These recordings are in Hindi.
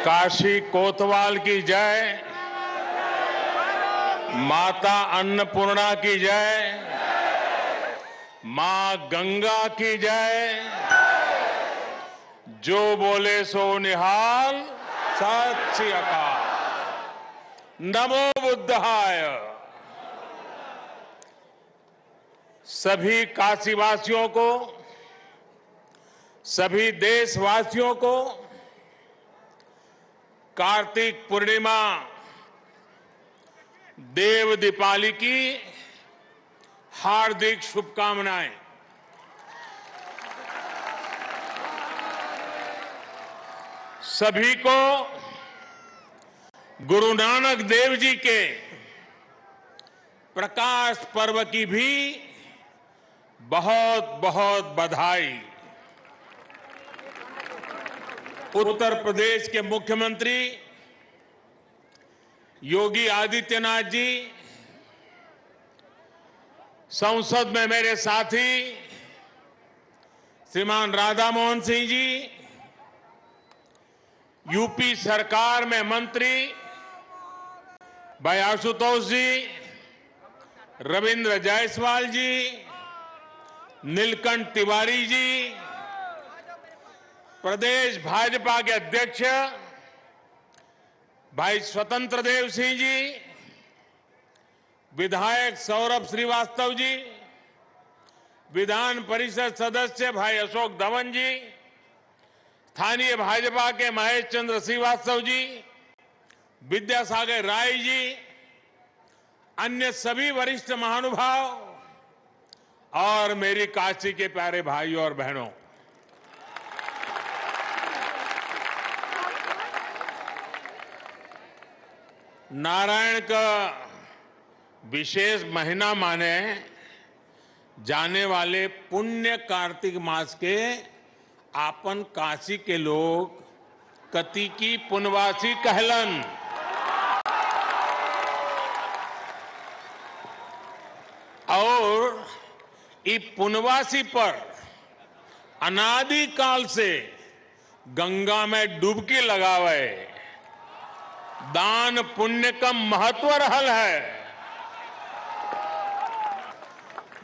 काशी कोतवाल की जय, माता अन्नपूर्णा की जय, मां गंगा की जय। जो बोले सो निहाल, सत श्री अकाल। नमो बुद्धाय। सभी काशीवासियों को, सभी देशवासियों को कार्तिक पूर्णिमा देव दीपावली की हार्दिक शुभकामनाएं। सभी को गुरु नानक देव जी के प्रकाश पर्व की भी बहुत बहुत बधाई। उत्तर प्रदेश के मुख्यमंत्री योगी आदित्यनाथ जी, संसद में मेरे साथी श्रीमान राधा मोहन सिंह जी, यूपी सरकार में मंत्री भाई आशुतोष जी, रविंद्र जायसवाल जी, नीलकंठ तिवारी जी, प्रदेश भाजपा के अध्यक्ष भाई स्वतंत्र देव सिंह जी, विधायक सौरभ श्रीवास्तव जी, विधान परिषद सदस्य भाई अशोक धवन जी, स्थानीय भाजपा के महेश चंद्र श्रीवास्तव जी, विद्यासागर राय जी, अन्य सभी वरिष्ठ महानुभाव और मेरी काशी के प्यारे भाइयों और बहनों, नारायण का विशेष महीना माने जाने वाले पुण्य कार्तिक मास के आपन काशी के लोग कति की पुनवासी कहलन। और इस पुनवासी पर अनादि काल से गंगा में डुबकी लगावे दान पुण्य का महत्व रहल है।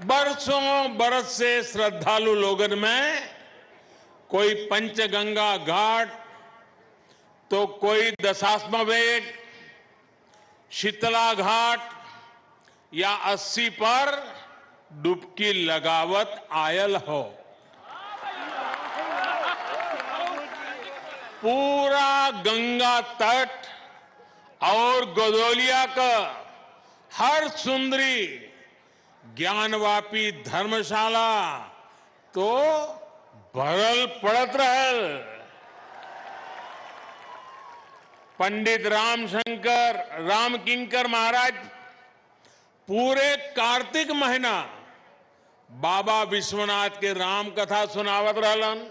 बरसों बरस से श्रद्धालु लोगन में कोई पंचगंगा घाट, तो कोई दशाश्वमेध, शीतला घाट या 80 पर डुबकी लगावत आयल हो। पूरा गंगा तट और गोदौलिया का हर सुंदरी ज्ञानवापी धर्मशाला तो भरल पड़त रहल। पंडित राम किंकर महाराज पूरे कार्तिक महीना बाबा विश्वनाथ के राम कथा सुनावत रहलन।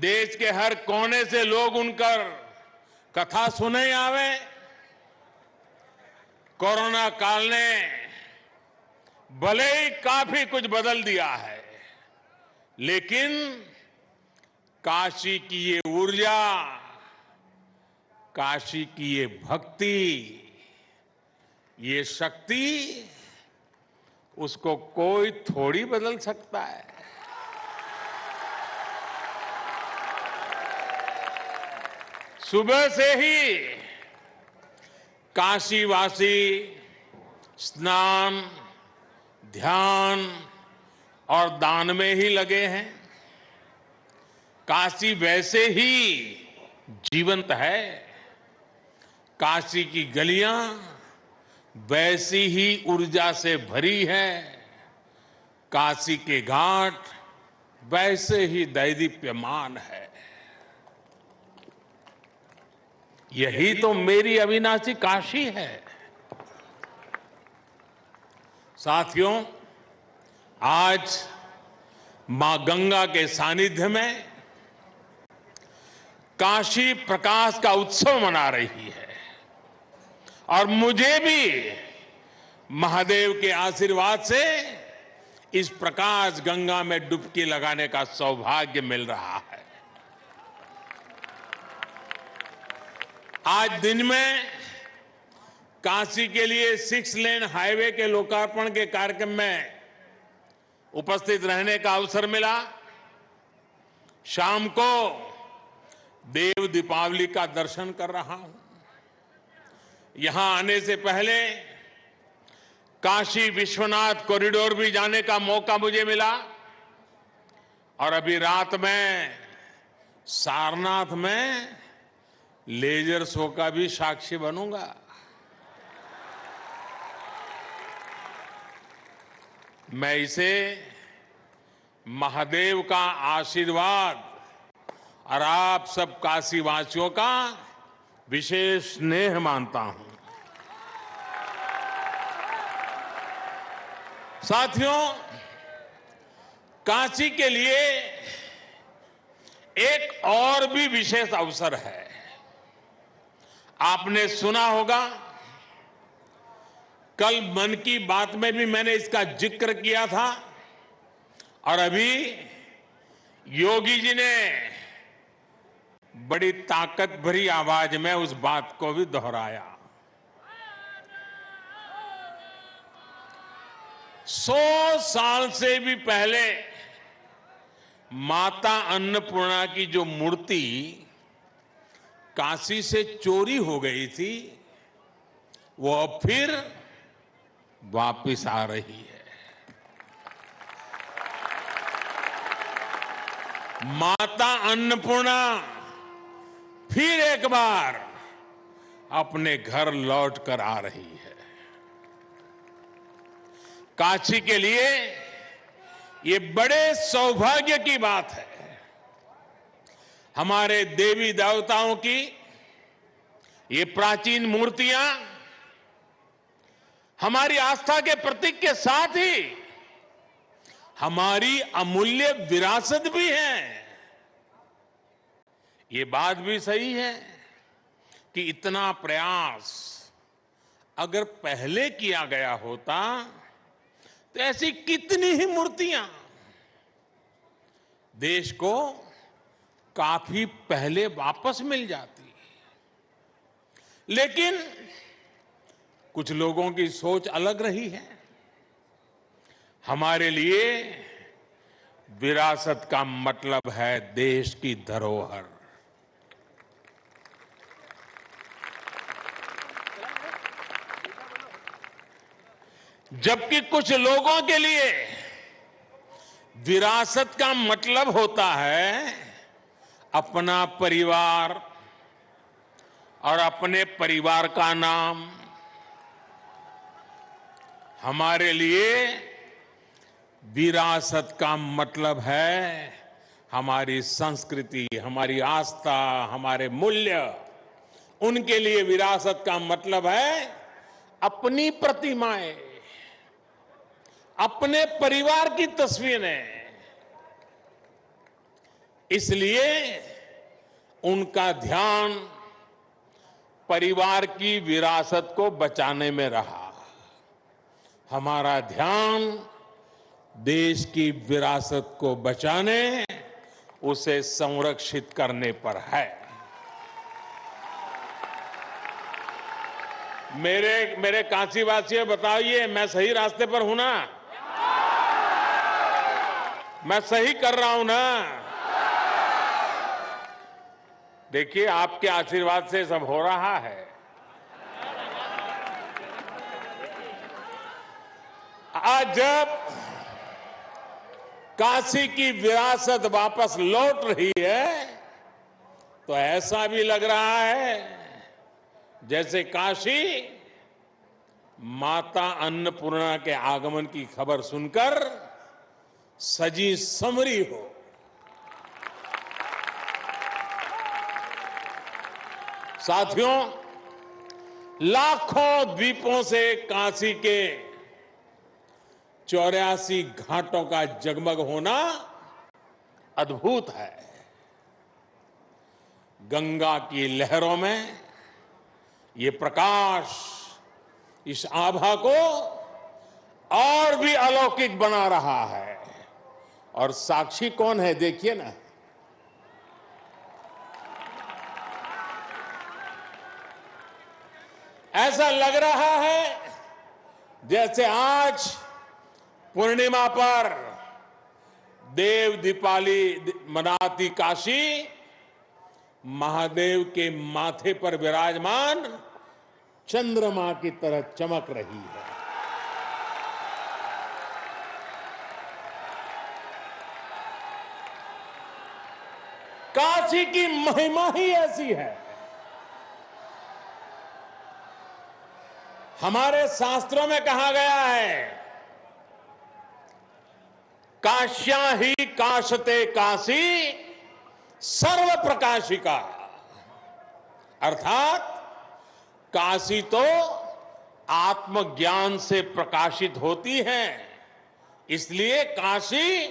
देश के हर कोने से लोग उनकर कथा सुने आवे। कोरोना काल ने भले ही काफी कुछ बदल दिया है, लेकिन काशी की ये ऊर्जा, काशी की ये भक्ति, ये शक्ति, उसको कोई थोड़ी बदल सकता है। सुबह से ही काशीवासी स्नान, ध्यान और दान में ही लगे हैं। काशी वैसे ही जीवंत है। काशी की गलियां वैसी ही ऊर्जा से भरी है। काशी के घाट वैसे ही दैदीप्यमान है। यही तो मेरी अविनाशी काशी है। साथियों, आज मां गंगा के सानिध्य में काशी प्रकाश का उत्सव मना रही है और मुझे भी महादेव के आशीर्वाद से इस प्रकाश गंगा में डुबकी लगाने का सौभाग्य मिल रहा है। आज दिन में काशी के लिए 6 लेन हाईवे के लोकार्पण के कार्यक्रम में उपस्थित रहने का अवसर मिला। शाम को देव दीपावली का दर्शन कर रहा हूं। यहां आने से पहले काशी विश्वनाथ कॉरिडोर भी जाने का मौका मुझे मिला और अभी रात में सारनाथ में लेजर शो का भी साक्षी बनूंगा। मैं इसे महादेव का आशीर्वाद और आप सब काशीवासियों का विशेष स्नेह मानता हूं। साथियों, काशी के लिए एक और भी विशेष अवसर है। आपने सुना होगा, कल मन की बात में भी मैंने इसका जिक्र किया था और अभी योगी जी ने बड़ी ताकत भरी आवाज में उस बात को भी दोहराया। 100 साल से भी पहले माता अन्नपूर्णा की जो मूर्ति काशी से चोरी हो गई थी, वो अब फिर वापिस आ रही है। माता अन्नपूर्णा फिर एक बार अपने घर लौट कर आ रही है। काशी के लिए ये बड़े सौभाग्य की बात है। हमारे देवी देवताओं की ये प्राचीन मूर्तियां हमारी आस्था के प्रतीक के साथ ही हमारी अमूल्य विरासत भी है। ये बात भी सही है कि इतना प्रयास अगर पहले किया गया होता तो ऐसी कितनी ही मूर्तियां देश को काफी पहले वापस मिल जाती। लेकिन कुछ लोगों की सोच अलग रही है। हमारे लिए विरासत का मतलब है देश की धरोहर। जबकि कुछ लोगों के लिए विरासत का मतलब होता है अपना परिवार और अपने परिवार का नाम। हमारे लिए विरासत का मतलब है हमारी संस्कृति, हमारी आस्था, हमारे मूल्य। उनके लिए विरासत का मतलब है अपनी प्रतिमाएं, अपने परिवार की तस्वीरें। इसलिए उनका ध्यान परिवार की विरासत को बचाने में रहा। हमारा ध्यान देश की विरासत को बचाने, उसे संरक्षित करने पर है। मेरे काशीवासियों, बताइए मैं सही रास्ते पर हूं ना? मैं सही कर रहा हूं ना? देखिए, आपके आशीर्वाद से सब हो रहा है। आज जब काशी की विरासत वापस लौट रही है तो ऐसा भी लग रहा है जैसे काशी माता अन्नपूर्णा के आगमन की खबर सुनकर सजी संवरी हो। साथियों, लाखों द्वीपों से काशी के 84 घाटों का जगमग होना अद्भुत है। गंगा की लहरों में ये प्रकाश इस आभा को और भी अलौकिक बना रहा है। और साक्षी कौन है, देखिए ना। ऐसा लग रहा है जैसे आज पूर्णिमा पर देव दीपावली मनाती काशी महादेव के माथे पर विराजमान चंद्रमा की तरह चमक रही है। काशी की महिमा ही ऐसी है। हमारे शास्त्रों में कहा गया है, काश्या ही काशते काशी सर्व प्रकाशिका, अर्थात काशी तो आत्मज्ञान से प्रकाशित होती है, इसलिए काशी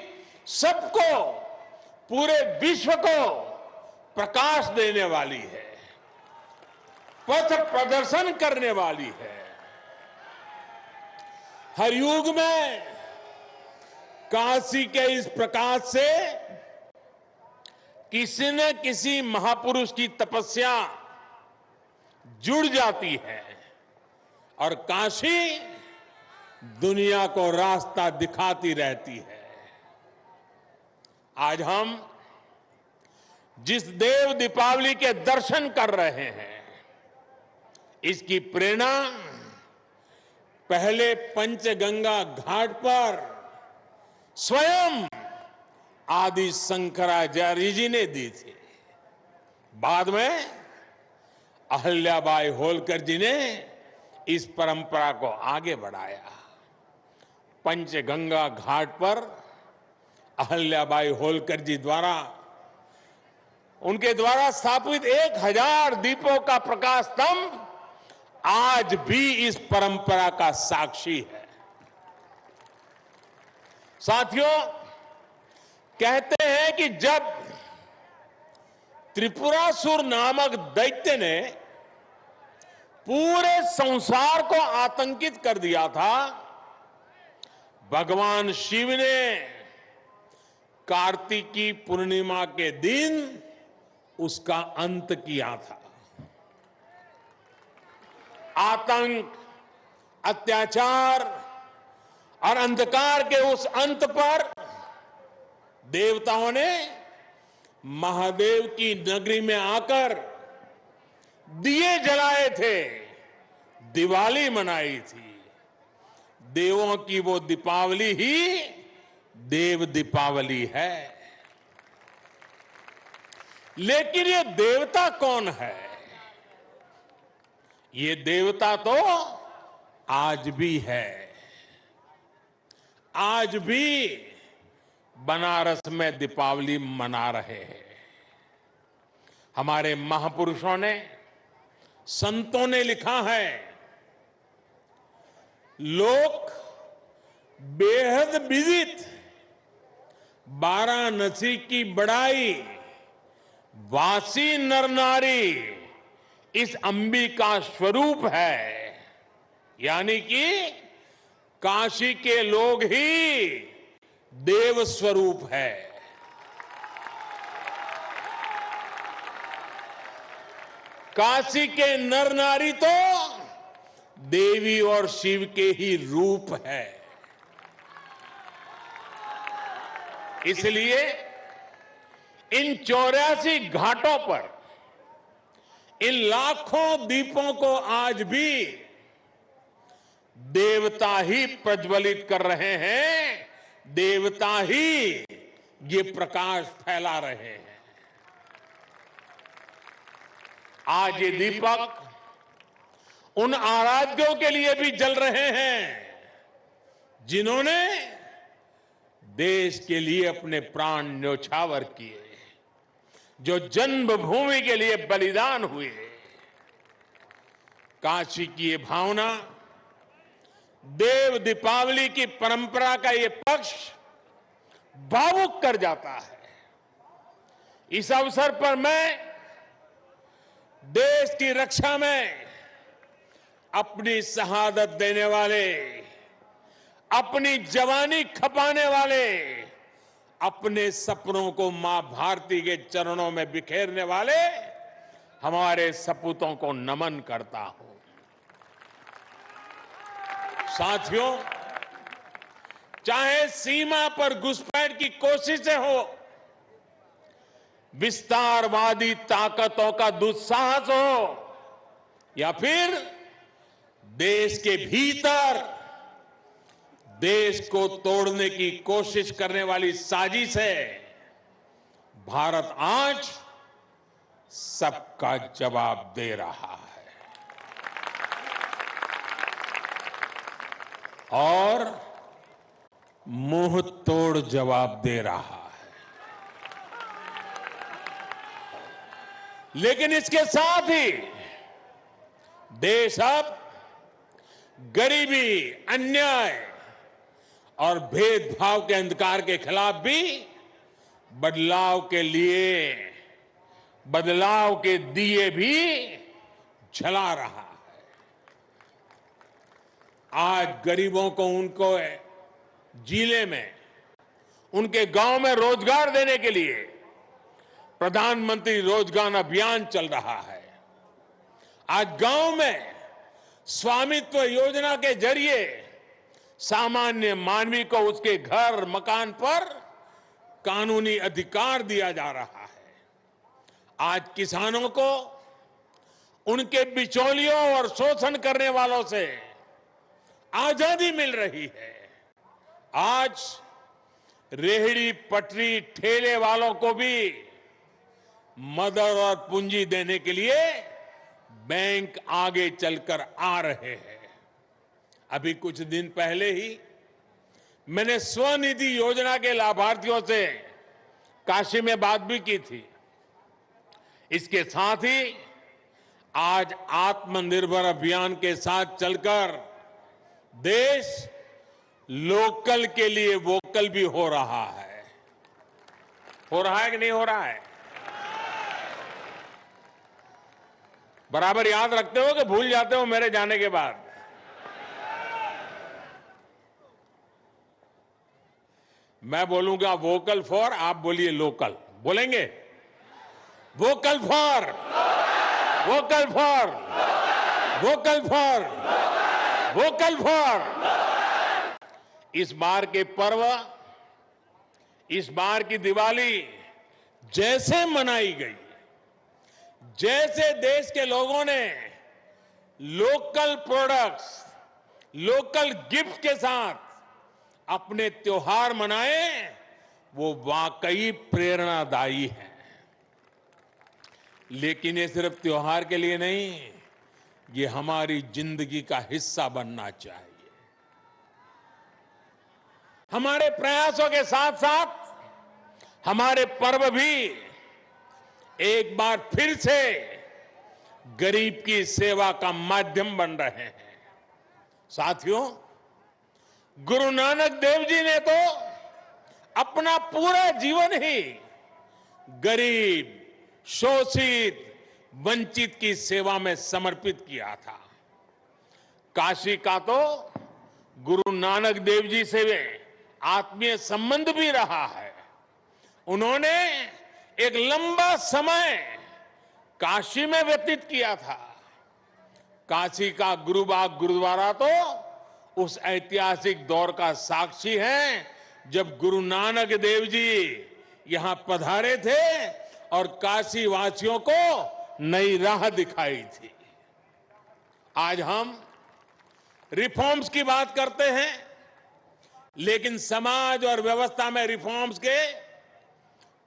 सबको, पूरे विश्व को प्रकाश देने वाली है, पथ प्रदर्शन करने वाली है। हर युग में काशी के इस प्रकाश से किसी न किसी महापुरुष की तपस्या जुड़ जाती है और काशी दुनिया को रास्ता दिखाती रहती है। आज हम जिस देव दीपावली के दर्शन कर रहे हैं, इसकी प्रेरणा पहले पंचगंगा घाट पर स्वयं आदि शंकराचार्य जी ने दी थी। बाद में अहल्याबाई होलकर जी ने इस परंपरा को आगे बढ़ाया। पंचगंगा घाट पर अहल्याबाई होलकर जी द्वारा, उनके द्वारा स्थापित 1000 दीपों का प्रकाश स्तंभ आज भी इस परंपरा का साक्षी है। साथियों, कहते हैं कि जब त्रिपुरासुर नामक दैत्य ने पूरे संसार को आतंकित कर दिया था, भगवान शिव ने कार्तिकी पूर्णिमा के दिन उसका अंत किया था। आतंक, अत्याचार और अंधकार के उस अंत पर देवताओं ने महादेव की नगरी में आकर दिए जलाए थे, दिवाली मनाई थी। देवों की वो दीपावली ही देव दीपावली है। लेकिन ये देवता कौन है? ये देवता तो आज भी है। आज भी बनारस में दीपावली मना रहे हैं। हमारे महापुरुषों ने, संतों ने लिखा है, लोक बेहद विदित वाराणसी की बड़ाई, वासी नर नारी इस अंबिका स्वरूप है। यानी कि काशी के लोग ही देव स्वरूप है। काशी के नर नारी तो देवी और शिव के ही रूप है। इसलिए इन 84 घाटों पर इन लाखों दीपों को आज भी देवता ही प्रज्वलित कर रहे हैं, देवता ही ये प्रकाश फैला रहे हैं। आज ये दीपक उन आराध्यों के लिए भी जल रहे हैं जिन्होंने देश के लिए अपने प्राण न्योछावर किए, जो जन्मभूमि के लिए बलिदान हुए। काशी की ये भावना, देव दीपावली की परंपरा का ये पक्ष भावुक कर जाता है। इस अवसर पर मैं देश की रक्षा में अपनी शहादत देने वाले, अपनी जवानी खपाने वाले, अपने सपनों को मां भारती के चरणों में बिखेरने वाले हमारे सपूतों को नमन करता हूं। साथियों, चाहे सीमा पर घुसपैठ की कोशिशें हो, विस्तारवादी ताकतों का दुस्साहस हो, या फिर देश के भीतर देश को तोड़ने की कोशिश करने वाली साजिश है, भारत आज सबका जवाब दे रहा है और मुंह तोड़ जवाब दे रहा है। लेकिन इसके साथ ही देश अब गरीबी, अन्याय और भेदभाव के अंधकार के खिलाफ भी बदलाव के दिए भी जला रहा है। आज गरीबों को उनको जिले में, उनके गांव में रोजगार देने के लिए प्रधानमंत्री रोजगार अभियान चल रहा है। आज गांव में स्वामित्व योजना के जरिए सामान्य मानवी को उसके घर, मकान पर कानूनी अधिकार दिया जा रहा है। आज किसानों को उनके बिचौलियों और शोषण करने वालों से आजादी मिल रही है। आज रेहड़ी पटरी ठेले वालों को भी मदद और पूंजी देने के लिए बैंक आगे चलकर आ रहे हैं। अभी कुछ दिन पहले ही मैंने स्वनिधि योजना के लाभार्थियों से काशी में बात भी की थी। इसके साथ ही आज आत्मनिर्भर अभियान के साथ चलकर देश लोकल के लिए वोकल भी हो रहा है। हो रहा है कि नहीं हो रहा है? बराबर याद रखते हो कि भूल जाते हो मेरे जाने के बाद? मैं बोलूंगा वोकल फॉर, आप बोलिए लोकल। बोलेंगे? Vocal for, vocal for, vocal for, vocal for. इस बार के पर्व, इस बार की दिवाली जैसे मनाई गई, जैसे देश के लोगों ने लोकल प्रोडक्ट्स, लोकल गिफ्ट के साथ अपने त्योहार मनाए, वो वाकई प्रेरणादायी है। लेकिन ये सिर्फ त्योहार के लिए नहीं, ये हमारी जिंदगी का हिस्सा बनना चाहिए। हमारे प्रयासों के साथ साथ हमारे पर्व भी एक बार फिर से गरीब की सेवा का माध्यम बन रहे हैं। साथियों, गुरु नानक देव जी ने तो अपना पूरा जीवन ही गरीब, शोषित, वंचित की सेवा में समर्पित किया था। काशी का तो गुरु नानक देव जी से आत्मीय संबंध भी रहा है। उन्होंने एक लंबा समय काशी में व्यतीत किया था। काशी का गुरुबाग गुरुद्वारा तो उस ऐतिहासिक दौर का साक्षी है जब गुरु नानक देव जी यहां पधारे थे और काशी वासियों को नई राह दिखाई थी। आज हम रिफॉर्म्स की बात करते हैं, लेकिन समाज और व्यवस्था में रिफॉर्म्स के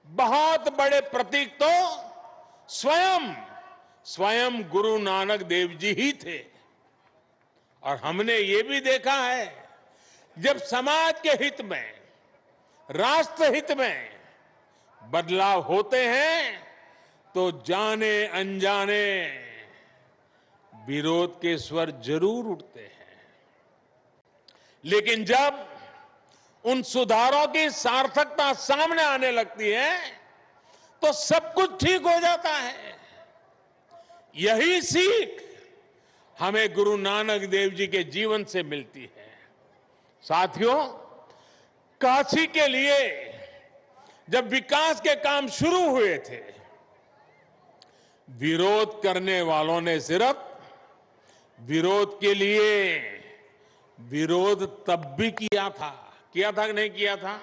बहुत बड़े प्रतीक तो स्वयं गुरु नानक देव जी ही थे। और हमने ये भी देखा है, जब समाज के हित में, राष्ट्र हित में बदलाव होते हैं तो जाने अनजाने विरोध के स्वर जरूर उठते हैं। लेकिन जब उन सुधारों की सार्थकता सामने आने लगती है तो सब कुछ ठीक हो जाता है। यही सीख हमें गुरु नानक देव जी के जीवन से मिलती है। साथियों, काशी के लिए जब विकास के काम शुरू हुए थे, विरोध करने वालों ने सिर्फ विरोध के लिए विरोध तब भी किया था कि नहीं किया था?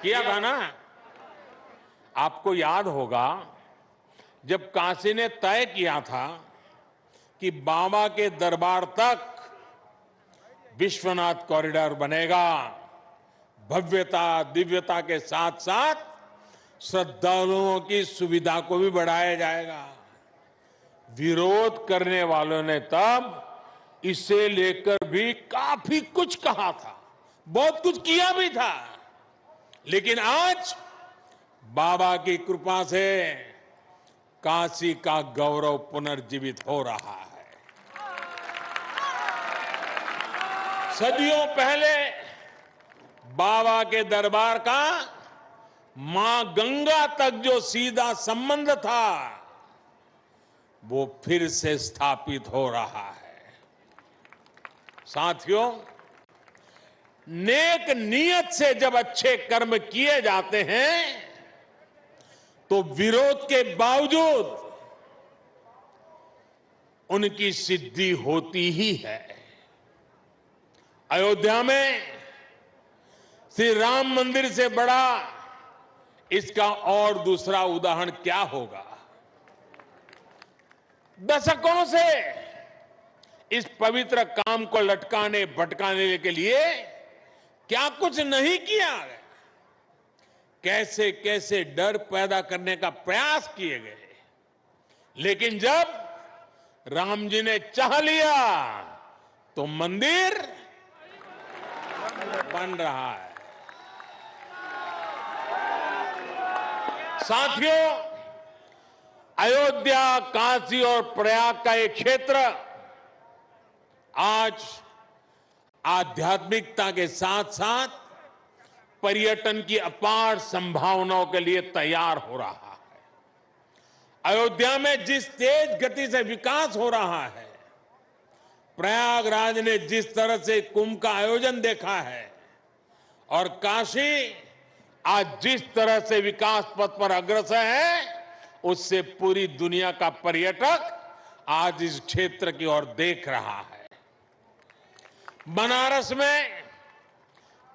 किया था ना। आपको याद होगा जब काशी ने तय किया था कि बाबा के दरबार तक विश्वनाथ कॉरिडोर बनेगा, भव्यता दिव्यता के साथ साथ श्रद्धालुओं की सुविधा को भी बढ़ाया जाएगा। विरोध करने वालों ने तब इसे लेकर भी काफी कुछ कहा था, बहुत कुछ किया भी था, लेकिन आज बाबा की कृपा से काशी का गौरव पुनर्जीवित हो रहा है। सदियों पहले बाबा के दरबार का मां गंगा तक जो सीधा संबंध था वो फिर से स्थापित हो रहा है। साथियों, नेक नियत से जब अच्छे कर्म किए जाते हैं तो विरोध के बावजूद उनकी सिद्धि होती ही है। अयोध्या में श्री राम मंदिर से बड़ा इसका और दूसरा उदाहरण क्या होगा? दशकों से इस पवित्र काम को लटकाने भटकाने के लिए क्या कुछ नहीं किया गया, कैसे कैसे डर पैदा करने का प्रयास किए गए, लेकिन जब राम जी ने चाह लिया तो मंदिर बन रहा है। साथियों, अयोध्या, काशी और प्रयाग का एक क्षेत्र आज आध्यात्मिकता के साथ साथ पर्यटन की अपार संभावनाओं के लिए तैयार हो रहा है। अयोध्या में जिस तेज गति से विकास हो रहा है, प्रयागराज ने जिस तरह से कुंभ का आयोजन देखा है और काशी आज जिस तरह से विकास पथ पर अग्रसर है, उससे पूरी दुनिया का पर्यटक आज इस क्षेत्र की ओर देख रहा है। बनारस में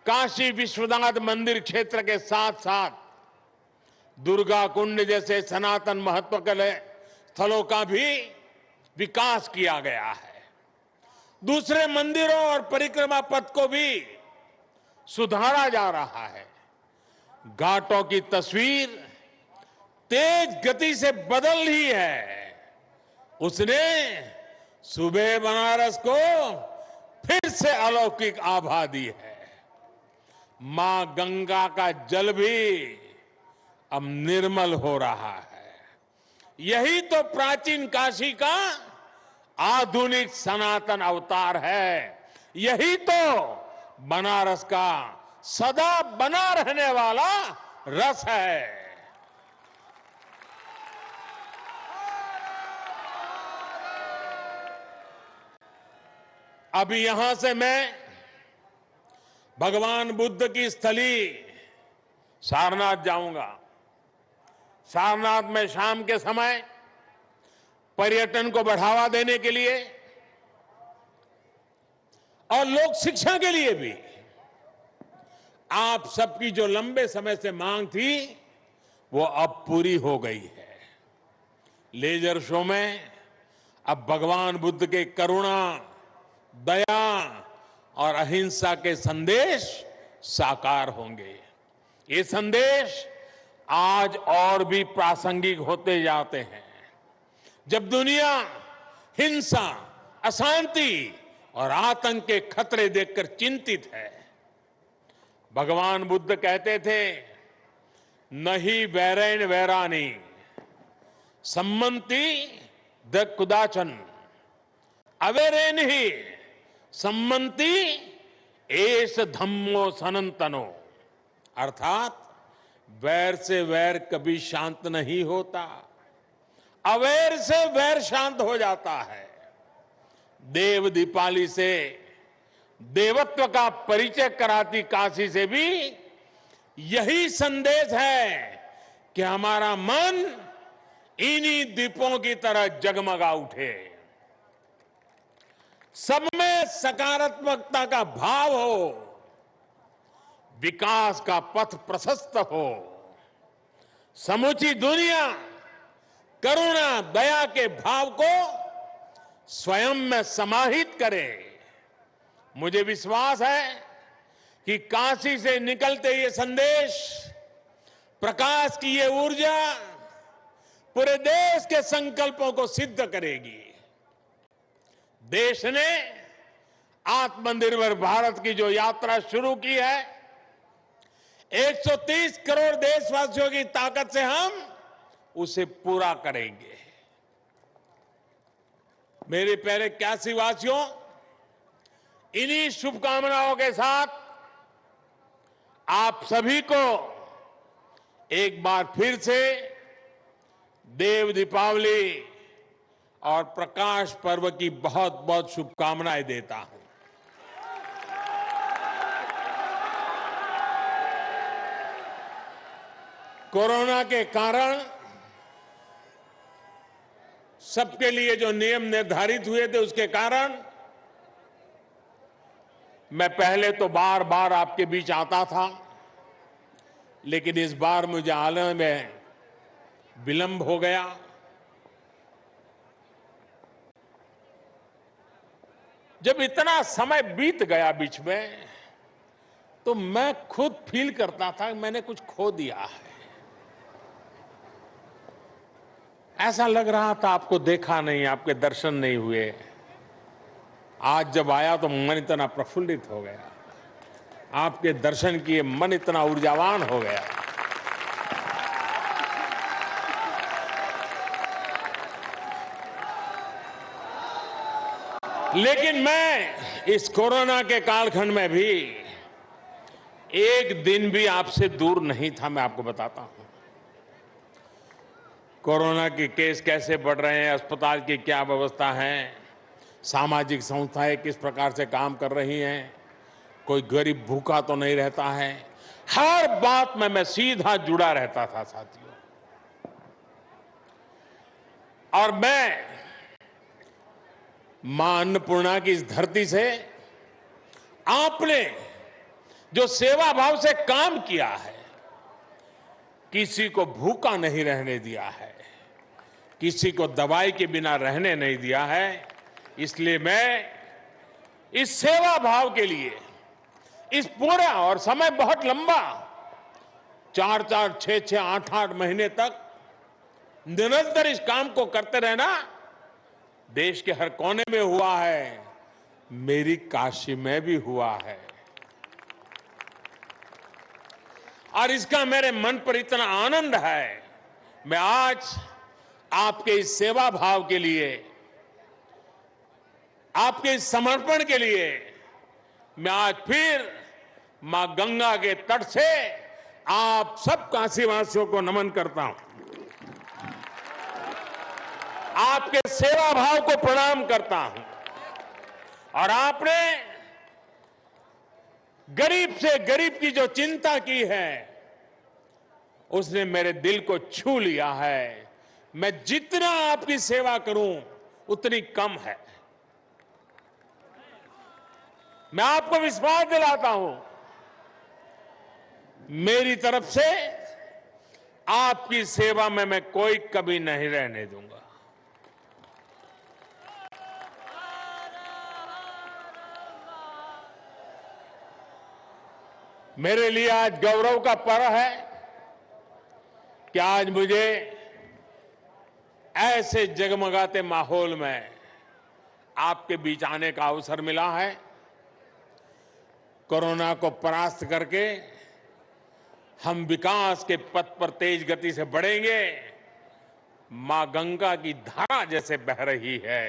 काशी विश्वनाथ मंदिर क्षेत्र के साथ साथ दुर्गा कुंड जैसे सनातन महत्व के स्थलों का भी विकास किया गया है। दूसरे मंदिरों और परिक्रमा पथ को भी सुधारा जा रहा है। घाटों की तस्वीर तेज गति से बदल रही है। उसने सुबह बनारस को फिर से अलौकिक आभा दी है। मां गंगा का जल भी अब निर्मल हो रहा है। यही तो प्राचीन काशी का आधुनिक सनातन अवतार है। यही तो बनारस का सदा बना रहने वाला रस है। अभी यहां से मैं भगवान बुद्ध की स्थली सारनाथ जाऊंगा। सारनाथ में शाम के समय पर्यटन को बढ़ावा देने के लिए और लोक शिक्षा के लिए भी आप सबकी जो लंबे समय से मांग थी वो अब पूरी हो गई है। लेजर शो में अब भगवान बुद्ध के करुणा, दया और अहिंसा के संदेश साकार होंगे। ये संदेश आज और भी प्रासंगिक होते जाते हैं। जब दुनिया हिंसा, अशांति और आतंक के खतरे देखकर चिंतित है, भगवान बुद्ध कहते थे, नहीं वैरेन वैरानी सम्मति द कुदाचन अवेरेन ही सम्मति एस धम्मो सनंतनो। अर्थात वैर से वैर कभी शांत नहीं होता, अवैर से वैर शांत हो जाता है। देव दीपाली से देवत्व का परिचय कराती काशी से भी यही संदेश है कि हमारा मन इन्हीं दीपों की तरह जगमगा उठे। सब में सकारात्मकता का भाव हो, विकास का पथ प्रशस्त हो, समूची दुनिया करुणा दया के भाव को स्वयं में समाहित करे। मुझे विश्वास है कि काशी से निकलते ये संदेश, प्रकाश की ये ऊर्जा पूरे देश के संकल्पों को सिद्ध करेगी। देश ने आत्मनिर्भर भारत की जो यात्रा शुरू की है, 130 करोड़ देशवासियों की ताकत से हम उसे पूरा करेंगे। मेरे प्यारे काशी वासियों, इन्हीं शुभकामनाओं के साथ आप सभी को एक बार फिर से देव दीपावली और प्रकाश पर्व की बहुत बहुत शुभकामनाएं देता हूं। कोरोना के कारण सबके लिए जो नियम निर्धारित हुए थे, उसके कारण मैं पहले तो बार बार आपके बीच आता था, लेकिन इस बार मुझे आने में विलंब हो गया। जब इतना समय बीत गया बीच में, तो मैं खुद फील करता था कि मैंने कुछ खो दिया है। ऐसा लग रहा था आपको देखा नहीं, आपके दर्शन नहीं हुए। आज जब आया तो मन इतना प्रफुल्लित हो गया, आपके दर्शन किए मन इतना ऊर्जावान हो गया। लेकिन मैं इस कोरोना के कालखंड में भी एक दिन भी आपसे दूर नहीं था। मैं आपको बताता हूं कोरोना के केस कैसे बढ़ रहे हैं, अस्पताल की क्या व्यवस्था है, सामाजिक संस्थाएं किस प्रकार से काम कर रही हैं, कोई गरीब भूखा तो नहीं रहता है। हर बात में मैं सीधा जुड़ा रहता था साथियों। और मैं मां अन्नपूर्णा की इस धरती से आपने जो सेवा भाव से काम किया है, किसी को भूखा नहीं रहने दिया है, किसी को दवाई के बिना रहने नहीं दिया है, इसलिए मैं इस सेवा भाव के लिए इस पूरा, और समय बहुत लंबा, 4-4, 6-6, 8-8 महीने तक निरंतर इस काम को करते रहना देश के हर कोने में हुआ है, मेरी काशी में भी हुआ है। और इसका मेरे मन पर इतना आनंद है, मैं आज आपके इस सेवा भाव के लिए, आपके इस समर्पण के लिए मैं आज फिर मां गंगा के तट से आप सब काशीवासियों को नमन करता हूं, आपके सेवा भाव को प्रणाम करता हूं। और आपने गरीब से गरीब की जो चिंता की है, उसने मेरे दिल को छू लिया है। मैं जितना आपकी सेवा करूं उतनी कम है। मैं आपको विश्वास दिलाता हूं, मेरी तरफ से आपकी सेवा में मैं कोई कमी नहीं रहने दूंगा। मेरे लिए आज गौरव का पर्व है कि आज मुझे ऐसे जगमगाते माहौल में आपके बीच आने का अवसर मिला है। कोरोना को परास्त करके हम विकास के पथ पर तेज गति से बढ़ेंगे। मां गंगा की धारा जैसे बह रही है,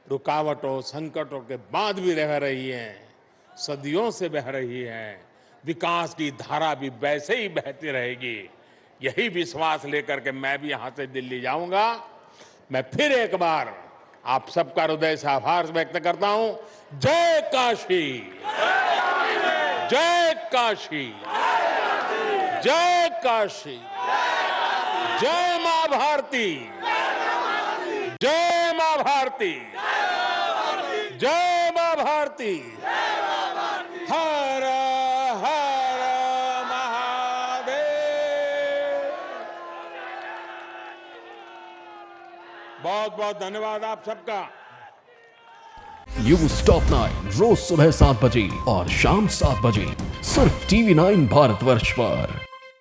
रुकावटों संकटों के बाद भी रह रही है, सदियों से बह रही है, विकास की धारा भी वैसे ही बहती रहेगी। यही विश्वास लेकर के मैं भी यहां से दिल्ली जाऊंगा। मैं फिर एक बार आप सबका हृदय से आभार व्यक्त करता हूं। जय काशी, जय काशी, जय काशी, जय मां भारती, जय मां भारती। भारती हर हर महादेव। बहुत बहुत धन्यवाद आप सबका। न्यूज टॉप 9 रोज सुबह 7 बजे और शाम 7 बजे सिर्फ TV9 भारतवर्ष पर।